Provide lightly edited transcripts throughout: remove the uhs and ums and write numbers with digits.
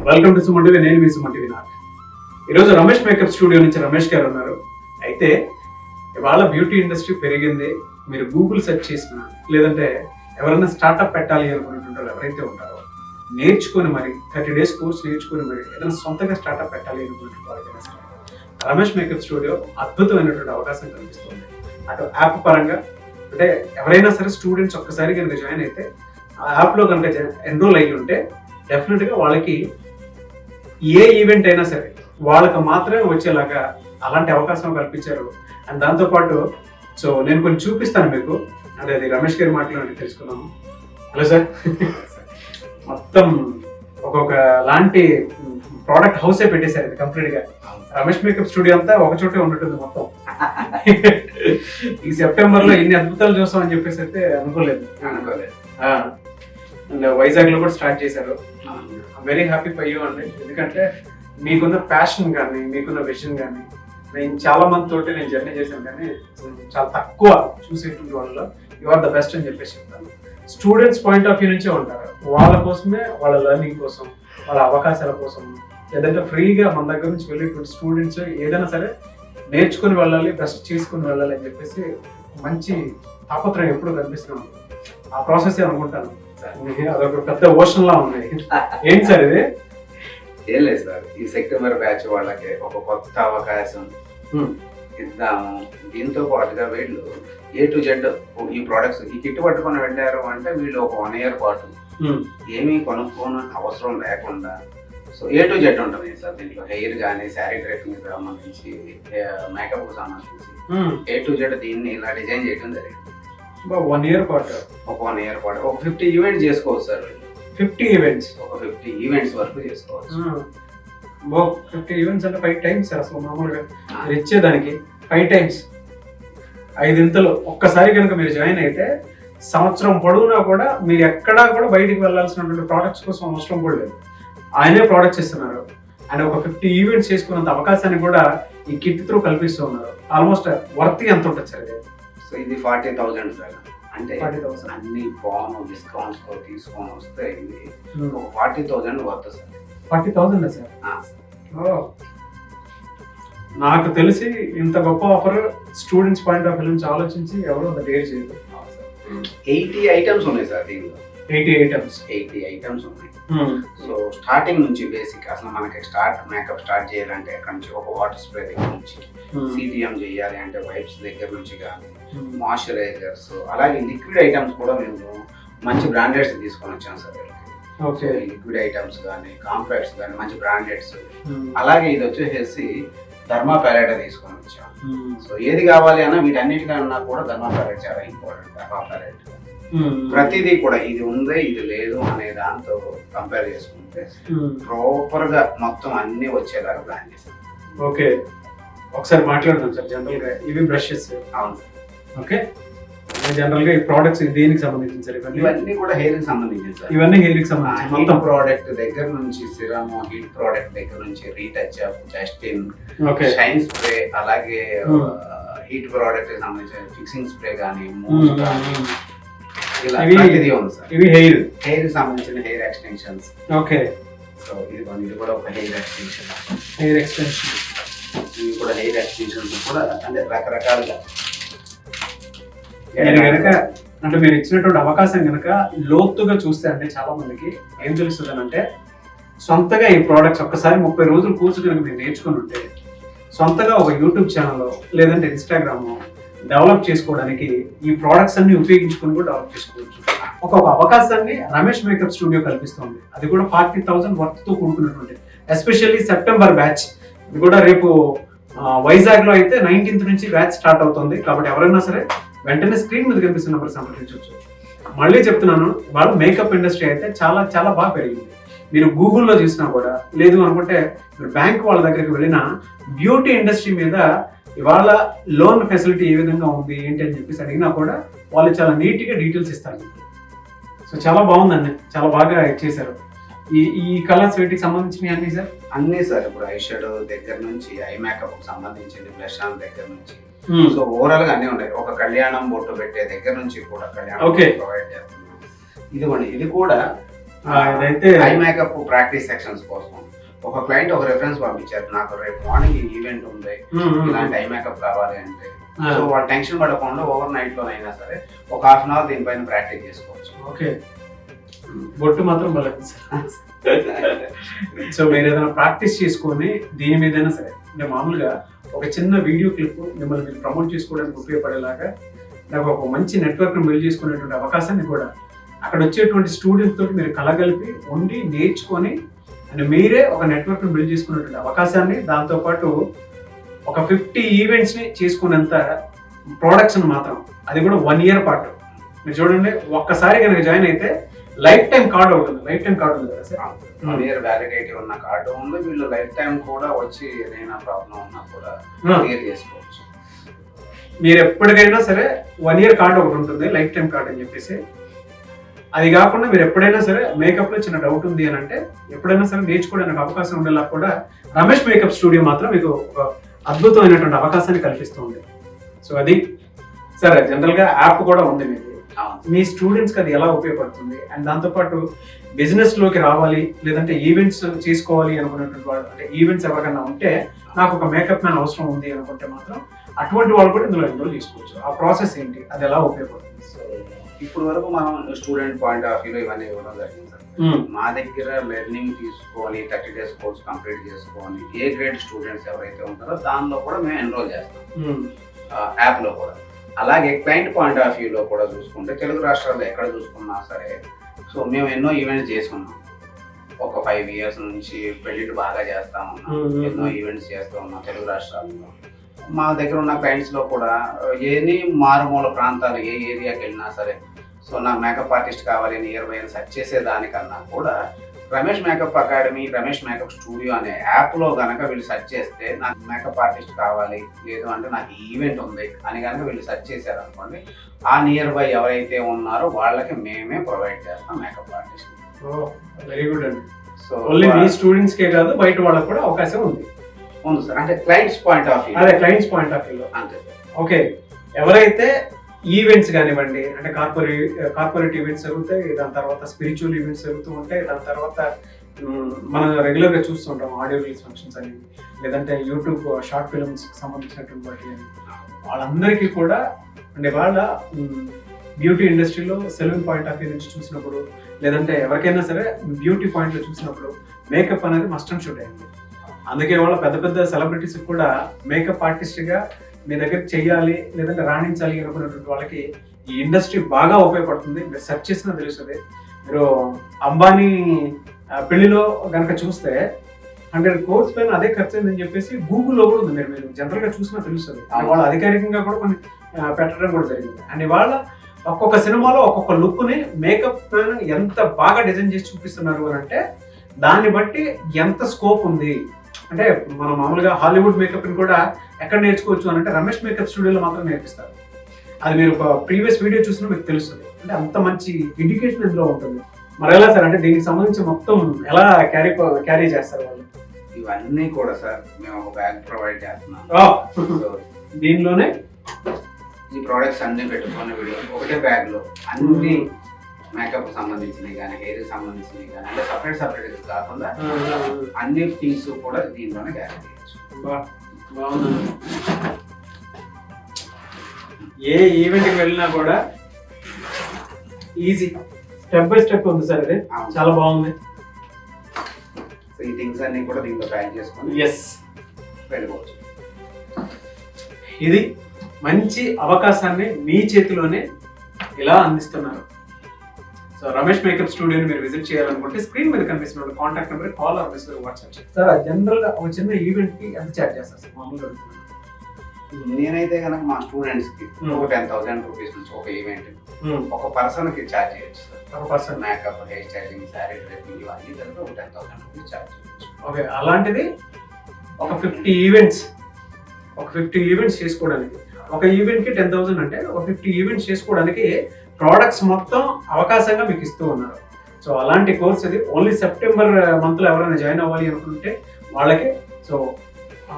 Welcome to Suman TV. నేను మీ Suman TV Nag. ఈరోజు Ramesh makeup studio నుంచి రమేష్ గారు ఉన్నారు. అయితే ఇవాళ బ్యూటీ ఇండస్ట్రీ పెరిగింది. మీరు గూగుల్ సెర్చ్ చేసిన లేదంటే ఎవరైనా స్టార్ట్అప్ పెట్టాలి అనుకుంటుంటారో ఎవరైతే ఉంటారో నేర్చుకుని మరి 30 days కోర్స్ నేర్చుకుని మరి ఏదైనా సొంతంగా స్టార్ట్అప్ పెట్టాలి అనుకుంటున్నారు రమేష్ మేకప్ స్టూడియో అద్భుతమైనటువంటి అవకాశం కనిపిస్తుంది. అటు యాప్ పరంగా అంటే ఎవరైనా సరే స్టూడెంట్స్ ఒక్కసారి కనుక జాయిన్ అయితే ఆ యాప్లో కనుక ఎన్రోల్ అయ్యి ఉంటే డెఫినెట్గా వాళ్ళకి ఏ ఈవెంట్ అయినా సరే వాళ్ళకి మాత్రమే వచ్చేలాగా అలాంటి అవకాశం కల్పించారు. అండ్ దాంతోపాటు సో నేను కొంచెం చూపిస్తాను మీకు. అది రమేష్ గారి మాటలు తెలుసుకున్నాము. హలో సార్, మొత్తం ఒక్కొక్క లాంటి ప్రోడక్ట్ హౌసే పెట్టేశారు ఇది కంప్లీట్ గా. రమేష్ మేకప్ స్టూడియో అంతా ఒక చోటే ఉంటుంటుంది మొత్తం. ఈ సెప్టెంబర్ లో ఇన్ని అద్భుతాలు చూస్తామని చెప్పేసి అయితే అనుకోలేదు. అండ్ వైజాగ్ లో కూడా స్టార్ట్ చేశారు. వెరీ హ్యాపీ ఫర్ యూ అండి. ఎందుకంటే మీకున్న ప్యాషన్ కానీ మీకున్న విజన్ కానీ నేను చాలా మంది తోటి నేను జర్నీ చేశాను కానీ చాలా తక్కువ చూసేటువంటి వాళ్ళలో యు ఆర్ ద బెస్ట్ అని చెప్పేసి చెప్తాను. స్టూడెంట్స్ పాయింట్ ఆఫ్ వ్యూ నుంచే ఉంటారు. వాళ్ళ కోసమే, వాళ్ళ లెర్నింగ్ కోసం, వాళ్ళ అవకాశాల కోసం ఏదంటే ఫ్రీగా మన దగ్గర నుంచి వెళ్ళేటువంటి స్టూడెంట్స్ ఏదైనా సరే నేర్చుకుని వెళ్ళాలి, బెస్ట్ చేసుకుని వెళ్ళాలి అని చెప్పేసి మంచి తాపత్రయం ఎప్పుడు కనిపిస్తున్నాం. ఆ ప్రాసెస్ అనుకుంటాను. అదొక పెద్ద ఓషన్ లా ఉంది. ఏంటి సార్ ఇది? ఏం లేదు సార్, ఈ సెప్టెంబర్ బ్యాచ్ వాళ్ళకి ఒక కొత్త అవకాశం ఇద్దాము. దీంతో పాటుగా వీళ్ళు A to Z ఈ ప్రొడక్ట్స్ ఈ కిట్ పట్టుకొని వెళ్ళారు అంటే వీళ్ళు ఒక 1 year పాటు ఏమీ కొనుక్కోని అవసరం లేకుండా సో A to Z ఉంటుంది సార్. దీంట్లో హెయిర్ కానీ, శారీ డ్రెస్సింగ్ సంబంధించి, మేకప్ కు సంబంధించి A to Z దీన్ని ఇలా డిజైన్ చేయడం జరిగింది. 1 year పాటు ఒక 1 year పాటు ఒక 50 ఈవెంట్స్ చేసుకోవచ్చు సార్. 50 ఈవెంట్స్, ఒక 50 ఈవెంట్స్ వరకు చేసుకోవచ్చు. 50 ఈవెంట్స్ అంటే 5 times సార్. అసలు మామూలుగా మీరు ఇచ్చేదానికి 5 times 5 ఇంతలు ఒక్కసారి కనుక మీరు జాయిన్ అయితే సంవత్సరం పొడవునా కూడా మీరు ఎక్కడా కూడా బయటికి వెళ్ళాల్సినటువంటి ప్రోడక్ట్స్ కోసం అవసరం కూడా లేదు. ఆయనే ప్రోడక్ట్స్ ఇస్తున్నారు. అండ్ ఒక 50 ఈవెంట్స్ చేసుకున్నంత అవకాశాన్ని కూడా ఈ కిట్ త్రూ కల్పిస్తూ ఉన్నారు. ఆల్మోస్ట్ వర్త్ ఎంత ఉంటుంది సార్ ఇది? సో ఇది 40,000 సార్. అంటే 40,000 అన్ని బాను డిస్కౌంట్స్ తో తీసుకొని వస్తే ఇది ఒక 40,000 వర్త్ సార్. 40,000 సార్? నాకు తెలిసి ఇంత గొప్ప offer students point of view నుంచి ఆలోచించి ఎవరు అంత డేర్ చేయలేదు. 80 ఐటమ్స్ ఉన్నాయి సార్ దీనిలో. 80 ఐటమ్స్ ఉన్నాయి. సో స్టార్టింగ్ నుంచి బేసిక్ అసలు మనకి మేకప్ స్టార్ట్ చేయాలంటే అక్కడ నుంచి ఒక వాటర్ స్ప్రే దగ్గర నుంచి, సిటిఎం చేయాలి అంటే వైప్స్ దగ్గర నుంచి కానీ, మాయిశ్చరైజర్స్, అలాగే లిక్విడ్ ఐటమ్స్ కూడా మేము మంచి బ్రాండెడ్స్ తీసుకొని వచ్చాం సార్. ఓకే, లిక్విడ్ ఐటమ్స్ కానీ, కాంపాక్ట్స్ కానీ మంచి బ్రాండెడ్స్. అలాగే ఇది వచ్చేసి ధర్మా ప్యాలెట్ తీసుకొని వచ్చాం. సో ఏది కావాలి అన్నా వీటన్నిటికన్నా కూడా ధర్మా ప్యాలెట్ చాలా ఇంపార్టెంట్. ధర్మా ప్యాలెట్ ప్రతిదీ కూడా ఇది ఉంది ఇది లేదు అనే దాంతో కంపేర్ చేసుకుంటే ప్రాపర్ గా మొత్తం అన్ని వచ్చేలాగా ప్లాన్ చేశాం. ఓకే, ఒకసారి మాట్లాడదాం సార్. జనరల్ గా ఇవి బ్రషెస్. అవును. ఓకే, జనరల్ గా ఈ ప్రోడక్ట్స్ దేనికి సంబంధించింది సార్? ఇవన్నీ కూడా హెయిర్ కి సంబంధించింది సార్. ఇవన్నీ హెయిర్ కి సంబంధించి మొత్తం ప్రోడక్ట్ దగ్గర నుంచి సిరమ్, హీట్ ప్రోడక్ట్ దగ్గర నుంచి retouch up, Dustin, shine spray, అలాగే హీట్ ప్రోడక్ట్ కి సంబంధించిన ఫిక్సింగ్ స్ప్రే కానీ, మూవ్ కానీ, ఇలా ప్రతిదీ ఉంది సార్. ఇవి హెయిర్ కి సంబంధించిన హెయిర్ ఎక్స్టెన్షన్స్. ఓకే, సో ఇది కూడా ఒక హెయిర్ ఎక్స్టెన్షన్. ఇవి కూడా హెయిర్ ఎక్స్టెన్షన్స్ కూడా అంటే రకరకాలుగా. కనుక అంటే మీరు ఇచ్చినటువంటి అవకాశం కనుక లోతుగా చూస్తే అంటే చాలా మందికి ఏం తెలుస్తుంది అంటే సొంతగా ఈ ప్రోడక్ట్స్ ఒక్కసారి 30 రోజులు కూర్చొని కనుక మీరు నేర్చుకుని ఉంటే సొంతగా ఒక యూట్యూబ్ ఛానల్ లేదంటే ఇన్స్టాగ్రామ్ డెవలప్ చేసుకోవడానికి ఈ ప్రోడక్ట్స్ అన్ని ఉపయోగించుకుని కూడా డెవలప్ చేసుకోవచ్చు. ఒక్కొక్క అవకాశాన్ని రమేష్ మేకప్ స్టూడియో కల్పిస్తుంది. అది కూడా 40,000 వర్త్ తో కూడుకున్నటువంటి, ఎస్పెషల్లీ సెప్టెంబర్ బ్యాచ్. ఇది కూడా రేపు వైజాగ్ లో అయితే 19th నుంచి బ్యాచ్ స్టార్ట్ అవుతుంది. కాబట్టి ఎవరైనా సరే వెంటనే స్క్రీన్ మీద కనిపిస్తున్న నెంబర్ సంప్రదించవచ్చు. మళ్ళీ చెప్తున్నాను, వాళ్ళ మేకప్ ఇండస్ట్రీ అయితే చాలా చాలా బాగా పెరిగింది. మీరు గూగుల్లో చూసినా కూడా, లేదు అనుకుంటే మీరు బ్యాంక్ వాళ్ళ దగ్గరికి వెళ్ళినా బ్యూటీ ఇండస్ట్రీ మీద ఇవాళ లోన్ ఫెసిలిటీ ఏ విధంగా ఉంది ఏంటి అని చెప్పేసి అడిగినా కూడా వాళ్ళు చాలా నీట్గా డీటెయిల్స్ ఇస్తారు. సో చాలా బాగుందండి, చాలా బాగా చేశారు. ఈ కలర్స్ వీటికి సంబంధించినవి అన్ని సార్? అన్ని సార్. ఇప్పుడు ఐ షాడో దగ్గర నుంచి, ఐ మేకప్ సంబంధించింది, బ్లష్ ఆన్ దగ్గర నుంచి, సో ఓవరాల్ గా అన్ని ఉన్నాయి. ఒక కళ్యాణం బొట్టు పెట్టే దగ్గర నుంచి కూడా కళ్యాణం ప్రొవైడ్ చేస్తున్నాం. ఇదిగోండి, ఇది కూడా ఇదైతే ఐ మేకప్ ప్రాక్టీస్ సెక్షన్స్ కోసం ఒక క్లయింట్ ఒక రెఫరెన్స్ పంపించారు, నాకు రేపు మార్నింగ్ ఈవెంట్ ఉంది, ఇలాంటి ఐ మేకప్ కావాలి అంటే. సో వాళ్ళు టెన్షన్ పడకుండా ఓవర్ నైట్ లోనైనా సరే ఒక హాఫ్ అన్ అవర్ దీనిపైన ప్రాక్టీస్ చేసుకోవచ్చు. ఓకే, బొట్టు మాత్రం భలే. సో మీరు ఏదైనా ప్రాక్టీస్ చేసుకొని దీని మీదైనా సరే, అంటే మామూలుగా ఒక చిన్న వీడియో క్లిప్ మిమ్మల్ని మీరు ప్రమోట్ చేసుకోవడానికి ఉపయోగపడేలాగా నాకు ఒక మంచి నెట్వర్క్ బిల్డ్ చేసుకునేటువంటి అవకాశాన్ని కూడా అక్కడ వచ్చేటువంటి స్టూడెంట్స్ తోటి మీరు కలగలిపి ఉండి నేర్చుకొని అండ్ మీరే ఒక నెట్వర్క్ బిల్డ్ చేసుకునేటువంటి అవకాశాన్ని, దాంతోపాటు ఒక 50 ఈవెంట్స్ని చేసుకునేంత ప్రొడక్షన్ మాత్రం, అది కూడా 1 year పాటు. మీరు చూడండి, ఒక్కసారి కనుక జాయిన్ అయితే లైఫ్ టైం కార్డు అవుతుంది. లైఫ్ టైం కార్డు ఉంది కదా సార్, 1 year వ్యాలిడిటీ ఉన్న కార్డు ఉంది. వీళ్ళు లైఫ్ టైం కూడా వచ్చి ఏదైనా ప్రాబ్లం ఉన్నా కూడా క్లియర్ చేసుకోవచ్చు. మీరు ఎప్పటికైనా సరే 1 year కార్డు ఒకటి ఉంటుంది, లైఫ్ టైం కార్డు అని చెప్పేసి. అది కాకుండా మీరు ఎప్పుడైనా సరే మేకప్ లో చిన్న డౌట్ ఉంది అని అంటే ఎప్పుడైనా సరే నేర్చుకోవడానికి అవకాశం ఉండేలా కూడా రమేష్ మేకప్ స్టూడియో మాత్రం మీకు ఒక అద్భుతమైనటువంటి అవకాశాన్ని కల్పిస్తుంది. సో అది సరే, జనరల్ గా యాప్ కూడా ఉంది మీకు. మీ స్టూడెంట్స్కి అది ఎలా ఉపయోగపడుతుంది, అండ్ దాంతోపాటు బిజినెస్ లోకి రావాలి లేదంటే ఈవెంట్స్ చేసుకోవాలి అనుకునేటువంటి వాళ్ళు, అంటే ఈవెంట్స్ ఎవరికైనా ఉంటే నాకు ఒక మేకప్ మ్యాన్ అవసరం ఉంది అనుకుంటే మాత్రం అటువంటి వాళ్ళు కూడా ఇందులో ఎన్రోల్ చేసుకోవచ్చు. ఆ ప్రాసెస్ ఏంటి, అది ఎలా ఉపయోగపడుతుంది? ఇప్పుడు వరకు మనం స్టూడెంట్ పాయింట్ ఆఫ్ వ్యూలో ఇవన్నీ ఇవ్వడం జరిగింది సార్. మా దగ్గర లెర్నింగ్ తీసుకొని 30 days కోర్స్ కంప్లీట్ చేసుకొని ఏ గ్రేడ్ స్టూడెంట్స్ ఎవరైతే ఉంటారో దానిలో కూడా మేము ఎన్రోల్ చేస్తాం యాప్ లో కూడా. అలాగే క్లయింట్ పాయింట్ ఆఫ్ వ్యూలో కూడా చూసుకుంటే తెలుగు రాష్ట్రాల్లో ఎక్కడ చూసుకున్నా సరే, సో మేము ఎన్నో ఈవెంట్స్ చేసుకున్నాం. ఒక 5 years నుంచి పెళ్లిళ్ళు బాగా చేస్తా ఉన్నాం, ఎన్నో ఈవెంట్స్ చేస్తూ ఉన్నాం తెలుగు రాష్ట్రాల్లో. మా దగ్గర ఉన్న క్లయింట్స్ లో కూడా ఎన్ని మారుమూల ప్రాంతాలు ఏ ఏరియాకి వెళ్ళినా సరే, సో నాకు మేకప్ ఆర్టిస్ట్ కావాలి నియర్ బై సెర్చ్ చేసేదానికన్నా కూడా Ramesh makeup academy, Ramesh makeup studio అనే యాప్లో కనుక వీళ్ళు సెర్చ్ చేస్తే నాకు మేకప్ ఆర్టిస్ట్ కావాలి, లేదు అంటే నాకు ఈవెంట్ ఉంది అని కనుక వీళ్ళు సెర్చ్ చేశారు అనుకోండి, ఆ నియర్ బై ఎవరైతే ఉన్నారో వాళ్ళకి మేమే ప్రొవైడ్ చేస్తాం మేకప్ ఆర్టిస్ట్. వెరీ గుడ్ అండి. సో ఓన్లీ మీ స్టూడెంట్స్ కే కాదు, బయట వాళ్ళకి కూడా అవకాశం ఉంది సార్. అంటే క్లయింట్స్ పాయింట్ ఆఫ్ వ్యూ, అదే క్లయింట్స్ పాయింట్ ఆఫ్ వ్యూలో అంతే. ఓకే, ఎవరైతే ఈవెంట్స్ కానివ్వండి, అంటే కార్పొరేట్ ఈవెంట్స్ జరుగుతాయి, దాని తర్వాత స్పిరిచువల్ ఈవెంట్స్ జరుగుతూ ఉంటాయి, దాని తర్వాత మనం రెగ్యులర్గా చూస్తుంటాం ఆడియో రిలీజ్ ఫంక్షన్స్ అని, లేదంటే యూట్యూబ్ షార్ట్ ఫిల్మ్స్కి సంబంధించినటువంటి వాటి అని, వాళ్ళందరికీ కూడా అంటే వాళ్ళ బ్యూటీ ఇండస్ట్రీలో సెలూన్ పాయింట్ ఆఫ్ వ్యూ నుంచి చూసినప్పుడు, లేదంటే ఎవరికైనా సరే బ్యూటీ పాయింట్లో చూసినప్పుడు మేకప్ అనేది మస్ట్ అండ్ షుడ్ అయింది. అందుకే వాళ్ళ పెద్ద పెద్ద సెలబ్రిటీస్ కూడా మేకప్ ఆర్టిస్ట్గా మీ దగ్గర చెయ్యాలి లేదంటే రాణించాలి అనుకున్నటువంటి వాళ్ళకి ఈ ఇండస్ట్రీ బాగా ఉపయోగపడుతుంది. మీరు సెర్చ్ చేసినా తెలుస్తుంది. మీరు అంబానీ పెళ్లిలో కనుక చూస్తే 100 crores పైన అదే ఖర్చు అయిందని చెప్పేసి గూగుల్లో కూడా ఉంది. మీరు జనరల్గా చూసినా తెలుస్తుంది. వాళ్ళు అధికారికంగా కూడా కొన్ని పెట్టడం కూడా జరిగింది. అండ్ ఇవాళ ఒక్కొక్క సినిమాలో ఒక్కొక్క లుక్ని మేకప్ ఎంత బాగా డిజైన్ చేసి చూపిస్తున్నారు అని అంటే దాన్ని బట్టి ఎంత స్కోప్ ఉంది. అంటే మనం మామూలుగా హాలీవుడ్ మేకప్ని కూడా ఎక్కడ నేర్చుకోవచ్చు అని అంటే రమేష్ మేకప్ స్టూడియోలో మాత్రం నేర్పిస్తారు. అది మీరు ఒక ప్రీవియస్ వీడియో చూసినా మీకు తెలుస్తుంది. అంటే అంత మంచి ఎడ్యుకేషన్ ఇందులో ఉంటుంది. మరి ఎలా సార్, అంటే దీనికి సంబంధించి మొత్తం ఎలా క్యారీ చేస్తారు వాళ్ళు? ఇవన్నీ కూడా సార్ మేము ఒక బ్యాగ్ ప్రొవైడ్ చేస్తున్నాం. దీనిలోనే ఈ ప్రోడక్ట్స్ అన్ని పెట్టుకున్న వీడియో ఒకటే బ్యాగ్ లో అన్ని మేకప్ సంబంధించినవి కానీ హెయిర్ సంబంధించినవి కానీ అంటే సపరేట్ కాకుండా అన్ని థింగ్స్ కూడా దీనిలోనే క్యారీ చేయొచ్చు. ఏ ఈవెంట్కి వెళ్ళినా కూడా ఈజీ స్టెప్ బై స్టెప్ ఉంది సార్. ఇది చాలా బాగుంది. సో ఈ థింగ్స్ అన్ని కూడా దీంట్లో ప్యాక్ చేసుకొని వెళ్ళిపోవచ్చు. ఇది మంచి అవకాశాన్ని మీ చేతిలోనే ఇలా అందిస్తున్నారు. సో రమేష్ మేకప్ స్టూడియోని మీరు విజిట్ చేయాలనుకుంటే స్క్రీన్ మీద కనిపిస్తున్న contact number call or message WhatsApp చేయండి. సార్ జనరల్ గా ఒక చిన్న ఈవెంట్ కి ఎంత చార్జ్ చేస్తారు సార్ మామూలుగా? నేనైతే కనుక మా స్టూడెంట్స్ కి ఒక 10,000 రూపీస్ నుంచి ఒక ఈవెంట్ ఒక పర్సన్ కి చార్జ్ చేయొచ్చు సార్. ఒక person makeup, hair styling, sari dressing ఇవన్నీ కలిపి ఒక 10,000 రూపీస్ చార్జ్ చేయొచ్చు. ఓకే, అలాంటిది ఒక 50 ఈవెంట్స్ చేసుకోవడానికి, ఒక ఈవెంట్ కి 10,000 అంటే ఒక 50 ఈవెంట్స్ చేసుకోవడానికి ప్రోడక్ట్స్ మొత్తం అవకాశంగా మీకు ఇస్తూ ఉన్నారు. సో అలాంటి కోర్స్ ఇది ఓన్లీ సెప్టెంబర్ మంత్లో ఎవరైనా జాయిన్ అవ్వాలి అనుకుంటే వాళ్ళకి. సో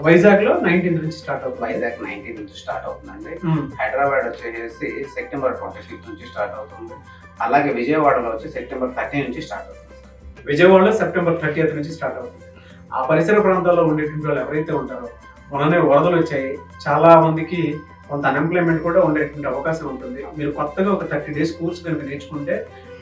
వైజాగ్ లో 19th నుంచి స్టార్ట్ అవుతుంది. వైజాగ్ 19th నుంచి స్టార్ట్ అవుతుందండి. హైదరాబాద్ వచ్చేసి సెప్టెంబర్ 25th నుంచి స్టార్ట్ అవుతుంది. అలాగే విజయవాడలో వచ్చి సెప్టెంబర్ 30 నుంచి స్టార్ట్ అవుతుంది. విజయవాడలో సెప్టెంబర్ 30th నుంచి స్టార్ట్ అవుతుంది. ఆ పరిసర ప్రాంతాల్లో ఉండేటువంటి వాళ్ళు ఎవరైతే ఉంటారో, మొన్ననే వరదలు వచ్చాయి, చాలా మందికి కొంత అన్ఎంప్లాయ్మెంట్ కూడా ఉండేటువంటి అవకాశం ఉంటుంది. మీరు కొత్తగా ఒక 30 days కోర్స్ కనుక నేర్చుకుంటే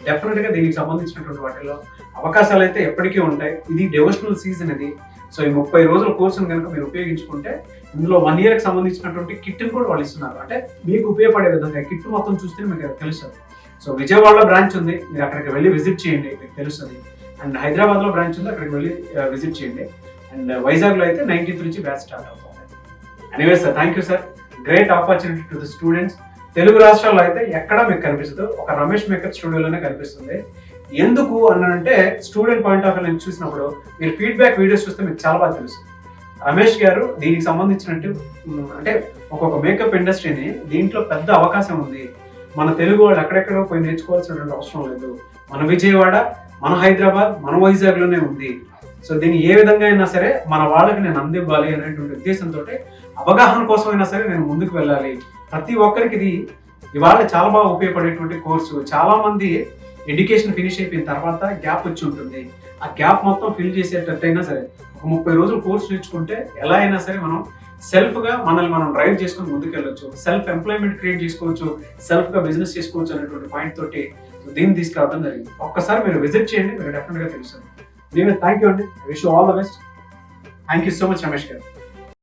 డెఫినెట్గా దీనికి సంబంధించినటువంటి వాటిలో అవకాశాలు అయితే ఎప్పటికీ ఉంటాయి. ఇది డివోషనల్ సీజన్ ఇది. సో ఈ 30 రోజుల కోర్సును కనుక మీరు ఉపయోగించుకుంటే ఇందులో 1 yearకి సంబంధించినటువంటి కిట్ని కూడా వాళ్ళు ఇస్తున్నారు. అంటే మీకు ఉపయోగపడే విధంగా కిట్ మొత్తం చూస్తే మీకు తెలుస్తుంది. సో విజయవాడలో బ్రాంచ్ ఉంది, మీరు అక్కడికి వెళ్ళి విజిట్ చేయండి, మీకు తెలుస్తుంది. అండ్ హైదరాబాద్లో బ్రాంచ్ ఉంది, అక్కడికి వెళ్ళి విజిట్ చేయండి. అండ్ వైజాగ్లో అయితే 19th నుంచి బ్యాచ్ స్టార్ట్ అవుతుంది. Anyway sir, thank you sir. Great opportunity to the students. Telugu రాష్ట్రాల్లో అయితే ఎక్కడా మీకు కనిపిస్తుంది, ఒక రమేష్ మేకప్ స్టూడియోలోనే కనిపిస్తుంది. ఎందుకు అనంటే స్టూడెంట్ పాయింట్ ఆఫ్ వ్యూ నుంచి చూసినప్పుడు మీరు ఫీడ్బ్యాక్ వీడియోస్ చూస్తే మీకు చాలా బాగా తెలుస్తుంది. రమేష్ గారు దీనికి సంబంధించినట్టు అంటే ఒక్కొక్క మేకప్ ఇండస్ట్రీని దీంట్లో పెద్ద అవకాశం ఉంది. మన తెలుగు వాళ్ళు ఎక్కడెక్కడో పోయి నేర్చుకోవాల్సినటువంటి అవసరం లేదు. మన విజయవాడ, మన హైదరాబాద్, మన వైజాగ్లోనే ఉంది. సో దీన్ని ఏ విధంగా అయినా సరే మన వాళ్ళకి నేను అందివ్వాలి అనేటువంటి ఉద్దేశంతో, అవగాహన కోసం అయినా సరే నేను ముందుకు వెళ్ళాలి. ప్రతి ఒక్కరికి ఇది ఇవాళ చాలా బాగా ఉపయోగపడేటువంటి కోర్సు. చాలా మంది ఎడ్యుకేషన్ ఫినిష్ అయిపోయిన తర్వాత గ్యాప్ వచ్చి ఉంటుంది. ఆ గ్యాప్ మొత్తం ఫిల్ చేసేటట్టయినా సరే ఒక 30 రోజులు కోర్సు నేర్చుకుంటే ఎలా అయినా సరే మనం సెల్ఫ్గా మనల్ని మనం డ్రైవ్ చేసుకొని ముందుకు వెళ్ళొచ్చు, సెల్ఫ్ ఎంప్లాయ్మెంట్ క్రియేట్ చేసుకోవచ్చు, సెల్ఫ్గా బిజినెస్ చేసుకోవచ్చు అనేటువంటి పాయింట్ తోటి దీన్ని తీసుకురావడం జరిగింది. ఒక్కసారి మీరు విజిట్ చేయండి, మీరు డెఫినెట్గా తెలుస్తుంది. థ్యాంక్ యూ అండి. Wish you all the best. Thank you so much Ramesh గారు.